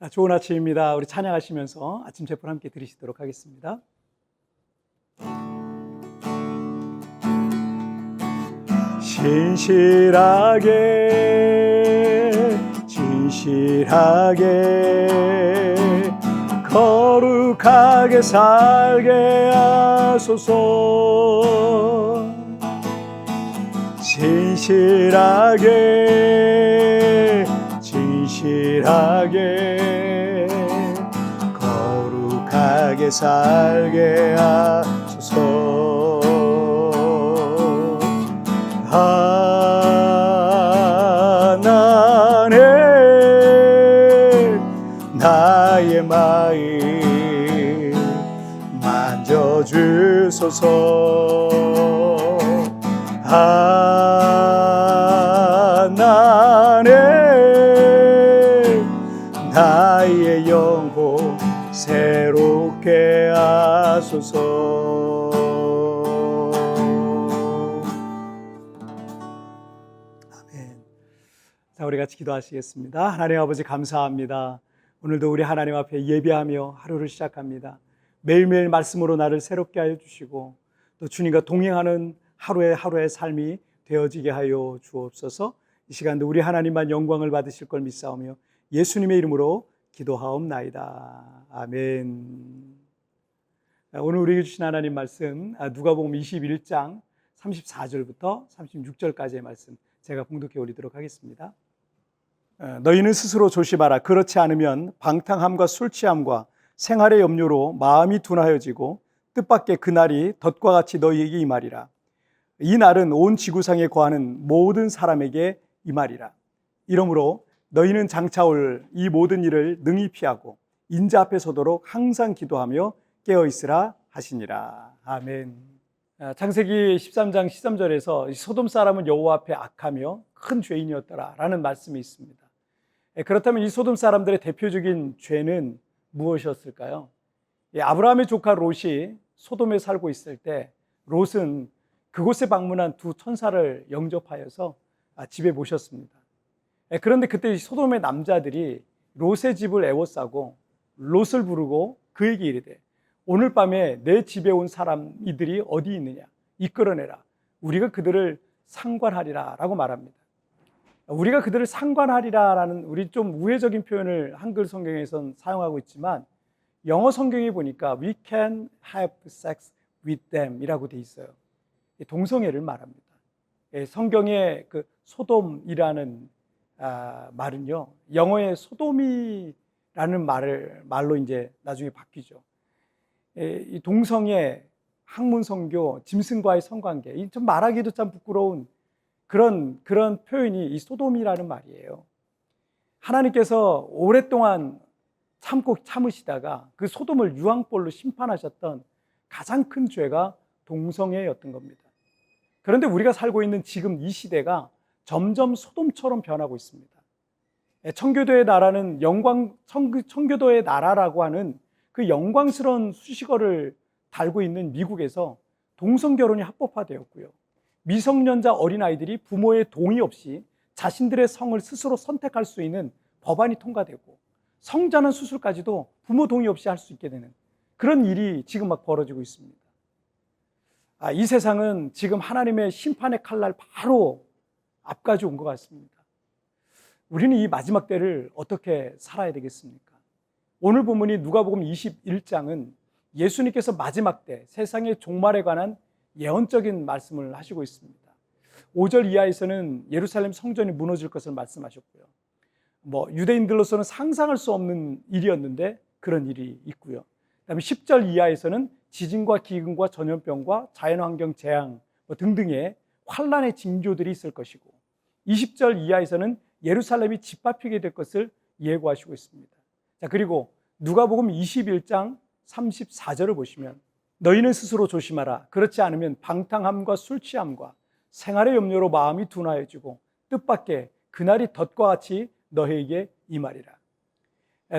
좋은 아침입니다. 우리 찬양하시면서 아침 제풀 함께 들으시도록 하겠습니다. 진실하게 거룩하게 살게 하소서. 진실하게 거룩하게 살게 하소서. 하나님 나의 마음 만져주소서. 하나님 나의 영혼 새롭게 하소서. 아멘. 자, 우리 같이 기도하시겠습니다. 하나님 아버지 감사합니다. 오늘도 우리 하나님 앞에 예배하며 하루를 시작합니다. 매일매일 말씀으로 나를 새롭게 하여 주시고 또 주님과 동행하는 하루의 삶이 되어지게 하여 주옵소서. 이 시간도 우리 하나님만 영광을 받으실 걸 믿사오며 예수님의 이름으로 기도하옵나이다. 아멘. 오늘 우리에게 주신 하나님 말씀 누가복음 21장 34절부터 36절까지의 말씀 제가 봉독해 올리도록 하겠습니다. 너희는 스스로 조심하라. 그렇지 않으면 방탕함과 술 취함과 생활의 염려로 마음이 둔하여지고 뜻밖의 그날이 덫과 같이 너희에게 임하리라. 이 날은 온 지구상에 거하는 모든 사람에게 임하리라. 이러므로 너희는 장차 올 이 모든 일을 능히 피하고 인자 앞에 서도록 항상 기도하며 깨어있으라 하시니라. 아멘. 창세기 13장 13절에서 소돔 사람은 여호와 앞에 악하며 큰 죄인이었더라 라는 말씀이 있습니다. 그렇다면 이 소돔 사람들의 대표적인 죄는 무엇이었을까요? 아브라함의 조카 롯이 소돔에 살고 있을 때 롯은 그곳에 방문한 두 천사를 영접하여서 집에 모셨습니다. 그런데 그때 소돔의 남자들이 롯의 집을 애워싸고 롯을 부르고 그에게 이르되 오늘 밤에 내 집에 온 사람 이들이 어디 있느냐 이끌어내라. 우리가 그들을 상관하리라 라고 말합니다. 우리가 그들을 상관하리라 라는 우리 좀 우회적인 표현을 한글 성경에선 사용하고 있지만 영어 성경에 보니까 we can have sex with them 이라고 돼 있어요. 동성애를 말합니다. 성경의 그 소돔이라는 말은요, 영어의 소돔이라는 말로 이제 나중에 바뀌죠. 이 동성애, 학문성교, 짐승과의 성관계, 좀 말하기도 참 부끄러운 그런 표현이 이 소돔이라는 말이에요. 하나님께서 오랫동안 참으시다가 그 소돔을 유황불로 심판하셨던 가장 큰 죄가 동성애였던 겁니다. 그런데 우리가 살고 있는 지금 이 시대가 점점 소돔처럼 변하고 있습니다. 청교도의 나라는 청교도의 나라라고 하는 그 영광스러운 수식어를 달고 있는 미국에서 동성결혼이 합법화되었고요. 미성년자 어린아이들이 부모의 동의 없이 자신들의 성을 스스로 선택할 수 있는 법안이 통과되고 성전환 수술까지도 부모 동의 없이 할 수 있게 되는 그런 일이 지금 막 벌어지고 있습니다. 이 세상은 지금 하나님의 심판의 칼날 바로 앞까지 온 것 같습니다. 우리는 이 마지막 때를 어떻게 살아야 되겠습니까? 오늘 본문이 누가복음 21장은 예수님께서 마지막 때 세상의 종말에 관한 예언적인 말씀을 하시고 있습니다. 5절 이하에서는 예루살렘 성전이 무너질 것을 말씀하셨고요. 유대인들로서는 상상할 수 없는 일이었는데 그런 일이 있고요. 그다음에 10절 이하에서는 지진과 기근과 전염병과 자연환경 재앙 등등의 환란의 징조들이 있을 것이고 20절 이하에서는 예루살렘이 짓밟히게 될 것을 예고하시고 있습니다. 자, 그리고 누가복음 21장 34절을 보시면 너희는 스스로 조심하라. 그렇지 않으면 방탕함과 술 취함과 생활의 염려로 마음이 둔하여지고 뜻밖의 그날이 덫과 같이 너희에게 임하리라.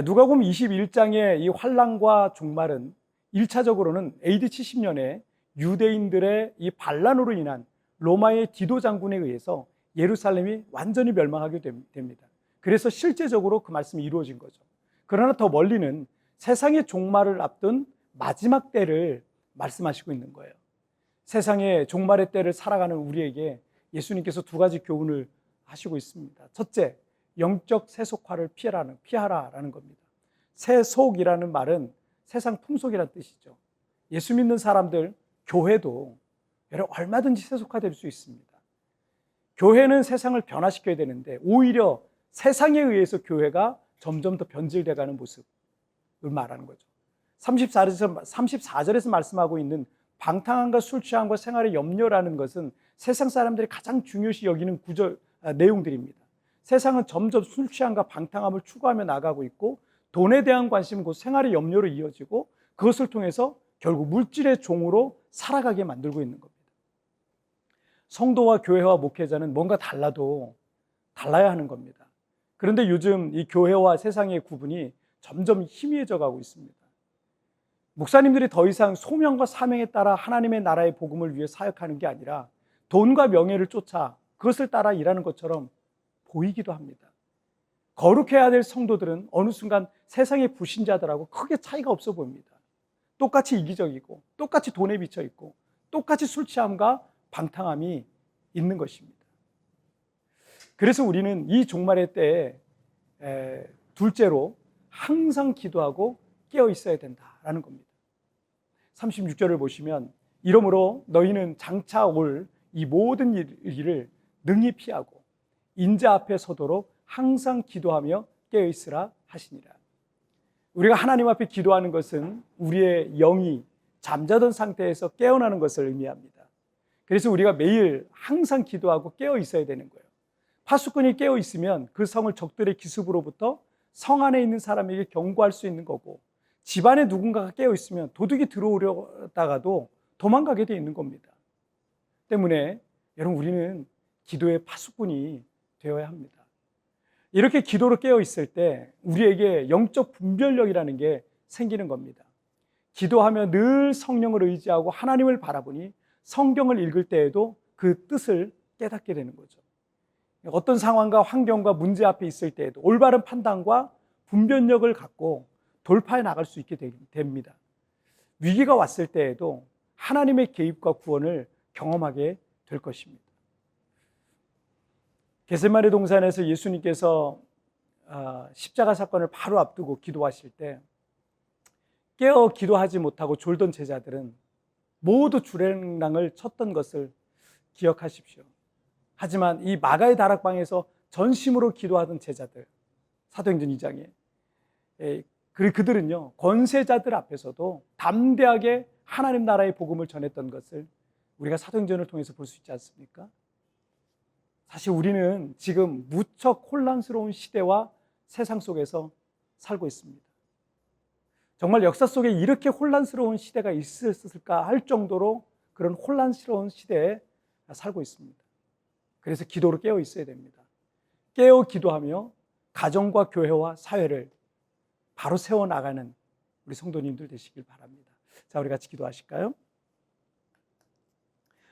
누가복음 21장의 이 환란과 종말은 1차적으로는 AD 70년에 유대인들의 이 반란으로 인한 로마의 디도 장군에 의해서 예루살렘이 완전히 멸망하게 됩니다. 그래서 실제적으로 그 말씀이 이루어진 거죠. 그러나 더 멀리는 세상의 종말을 앞둔 마지막 때를 말씀하시고 있는 거예요. 세상의 종말의 때를 살아가는 우리에게 예수님께서 두 가지 교훈을 하시고 있습니다. 첫째, 영적 세속화를 피하라라는 겁니다. 세속이라는 말은 세상 풍속이라는 뜻이죠. 예수 믿는 사람들, 교회도 여러분 얼마든지 세속화될 수 있습니다. 교회는 세상을 변화시켜야 되는데 오히려 세상에 의해서 교회가 점점 더 변질돼가는 모습을 말하는 거죠. 34절에서 말씀하고 있는 방탕함과 술 취함과 생활의 염려라는 것은 세상 사람들이 가장 중요시 여기는 내용들입니다. 세상은 점점 술 취함과 방탕함을 추구하며 나가고 있고 돈에 대한 관심은 곧 생활의 염려로 이어지고 그것을 통해서 결국 물질의 종으로 살아가게 만들고 있는 겁니다. 성도와 교회와 목회자는 뭔가 달라도 달라야 하는 겁니다. 그런데 요즘 이 교회와 세상의 구분이 점점 희미해져 가고 있습니다. 목사님들이 더 이상 소명과 사명에 따라 하나님의 나라의 복음을 위해 사역하는 게 아니라 돈과 명예를 쫓아 그것을 따라 일하는 것처럼 보이기도 합니다. 거룩해야 될 성도들은 어느 순간 세상의 불신자들하고 크게 차이가 없어 보입니다. 똑같이 이기적이고 똑같이 돈에 미쳐 있고 똑같이 술 취함과 방탕함이 있는 것입니다. 그래서 우리는 이 종말의 때에 둘째로 항상 기도하고 깨어 있어야 된다라는 겁니다. 36절을 보시면 이러므로 너희는 장차 올 이 모든 일을 능히 피하고 인자 앞에 서도록 항상 기도하며 깨어 있으라 하시니라. 우리가 하나님 앞에 기도하는 것은 우리의 영이 잠자던 상태에서 깨어나는 것을 의미합니다. 그래서 우리가 매일 항상 기도하고 깨어 있어야 되는 거예요. 파수꾼이 깨어 있으면 그 성을 적들의 기습으로부터 성 안에 있는 사람에게 경고할 수 있는 거고, 집안에 누군가가 깨어 있으면 도둑이 들어오려다가도 도망가게 돼 있는 겁니다. 때문에 여러분, 우리는 기도의 파수꾼이 되어야 합니다. 이렇게 기도로 깨어 있을 때 우리에게 영적 분별력이라는 게 생기는 겁니다. 기도하며 늘 성령을 의지하고 하나님을 바라보니 성경을 읽을 때에도 그 뜻을 깨닫게 되는 거죠. 어떤 상황과 환경과 문제 앞에 있을 때에도 올바른 판단과 분별력을 갖고 돌파해 나갈 수 있게 됩니다. 위기가 왔을 때에도 하나님의 개입과 구원을 경험하게 될 것입니다. 겟세마네 동산에서 예수님께서 십자가 사건을 바로 앞두고 기도하실 때 깨어 기도하지 못하고 졸던 제자들은 모두 주랭랑을 쳤던 것을 기억하십시오. 하지만 이 마가의 다락방에서 전심으로 기도하던 제자들, 사도행전 2장에 그들은요, 권세자들 앞에서도 담대하게 하나님 나라의 복음을 전했던 것을 우리가 사도행전을 통해서 볼 수 있지 않습니까? 사실 우리는 지금 무척 혼란스러운 시대와 세상 속에서 살고 있습니다. 정말 역사 속에 이렇게 혼란스러운 시대가 있었을까 할 정도로 그런 혼란스러운 시대에 살고 있습니다. 그래서 기도로 깨어 있어야 됩니다. 깨어 기도하며 가정과 교회와 사회를 바로 세워나가는 우리 성도님들 되시길 바랍니다. 자, 우리 같이 기도하실까요?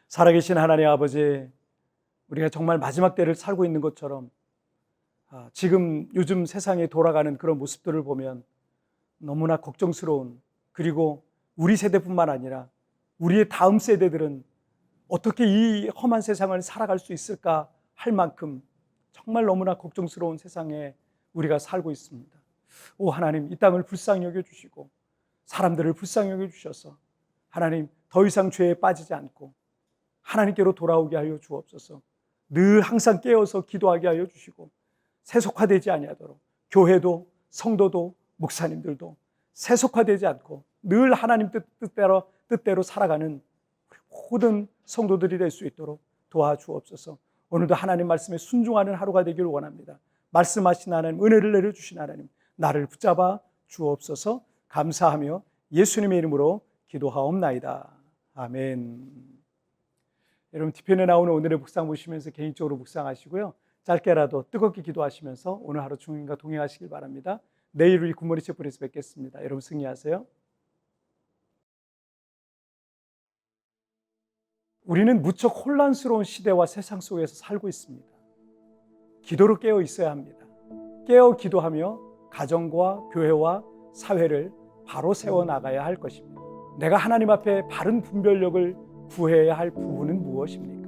살아계신 하나님 아버지, 우리가 정말 마지막 때를 살고 있는 것처럼 지금 요즘 세상에 돌아가는 그런 모습들을 보면 너무나 걱정스러운, 그리고 우리 세대뿐만 아니라 우리의 다음 세대들은 어떻게 이 험한 세상을 살아갈 수 있을까 할 만큼 정말 너무나 걱정스러운 세상에 우리가 살고 있습니다. 오 하나님, 이 땅을 불쌍히 여겨주시고 사람들을 불쌍히 여겨주셔서 하나님, 더 이상 죄에 빠지지 않고 하나님께로 돌아오게 하여 주옵소서. 늘 항상 깨어서 기도하게 하여 주시고 세속화되지 아니하도록 교회도 성도도 목사님들도 세속화되지 않고 늘 하나님 뜻대로 살아가는 모든 성도들이 될 수 있도록 도와주옵소서. 오늘도 하나님 말씀에 순종하는 하루가 되기를 원합니다. 말씀하신 하나님, 은혜를 내려주신 하나님, 나를 붙잡아 주옵소서. 감사하며 예수님의 이름으로 기도하옵나이다. 아멘. 여러분, 뒤편에 나오는 오늘의 묵상 보시면서 개인적으로 묵상하시고요, 짧게라도 뜨겁게 기도하시면서 오늘 하루 주님과 동행하시길 바랍니다. 내일 우리 굿모닝 셰프에서 뵙겠습니다. 여러분 승리하세요. 우리는 무척 혼란스러운 시대와 세상 속에서 살고 있습니다. 기도로 깨어 있어야 합니다. 깨어 기도하며 가정과 교회와 사회를 바로 세워나가야 할 것입니다. 내가 하나님 앞에 바른 분별력을 구해야 할 부분은 무엇입니까?